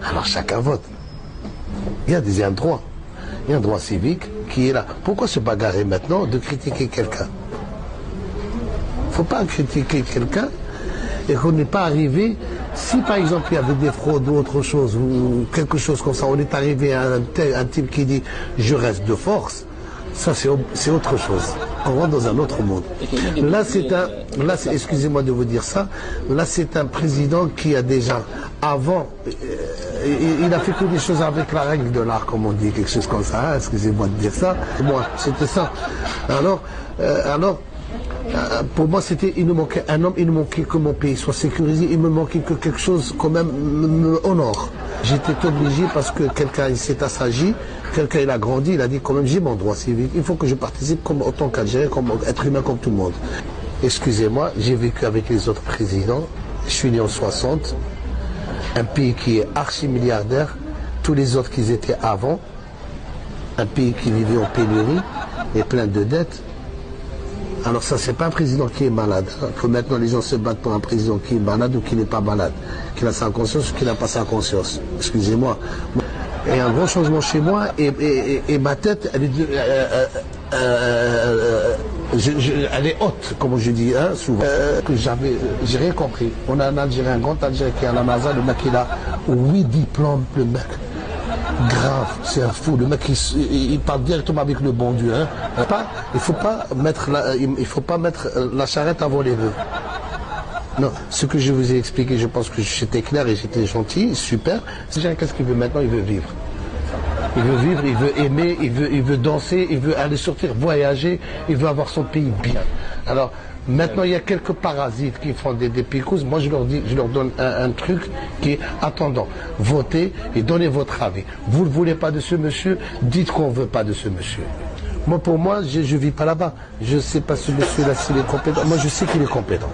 Alors chacun vote. Il y a un droit. Il y a un droit civique qui est là. Pourquoi se bagarrer maintenant de critiquer quelqu'un? Il ne faut pas critiquer quelqu'un et qu'on n'est pas arrivé. Si par exemple il y avait des fraudes ou autre chose, ou quelque chose comme ça, on est arrivé à un type qui dit je reste de force, ça c'est autre chose. On rentre dans un autre monde. Là excusez-moi de vous dire ça, là c'est un président qui a déjà, avant, il a fait que des choses avec la règle de l'art, comme on dit, quelque chose comme ça, hein, excusez-moi de dire ça. Moi, c'était ça. Alors, pour moi, il nous manquait un homme, il nous manquait que mon pays soit sécurisé, il me manquait que quelque chose quand même me honore. J'étais obligé parce que quelqu'un s'est assagi, quelqu'un il a grandi, il a dit quand même j'ai mon droit civique, il faut que je participe comme autant qu'Algérien, comme être humain comme tout le monde. Excusez-moi, j'ai vécu avec les autres présidents, je suis né en 60, un pays qui est archi-milliardaire, tous les autres qui étaient avant, un pays qui vivait en pénurie et plein de dettes. Alors ça, c'est pas un président qui est malade. Que maintenant les gens se battent pour un président qui est malade ou qui n'est pas malade. Qui a sa conscience ou qui n'a pas sa conscience. Excusez-moi. Et un grand changement chez moi et ma tête, elle est haute, comme je dis hein, souvent. J'ai rien compris. On a un Algérien, un grand Algérien qui est à la NASA, le mec il a 8 diplômes, le mec. Grave, c'est un fou. Le mec, il parle directement avec le bon Dieu. Hein. Il ne faut pas mettre la charrette avant les bœufs. Non, ce que je vous ai expliqué, je pense que j'étais clair et j'étais gentil, super. Qu'est-ce qu'il veut maintenant? Il veut vivre. Il veut vivre, il veut aimer, il veut danser, il veut aller sortir, voyager, il veut avoir son pays bien. Alors, maintenant, il y a quelques parasites qui font des picouses. Moi, je leur donne un truc qui est attendant. Votez et donnez votre avis. Vous ne voulez pas de ce monsieur, dites qu'on ne veut pas de ce monsieur. Moi, pour moi, je ne vis pas là-bas. Je ne sais pas ce monsieur-là s'il est compétent. Moi, je sais qu'il est compétent.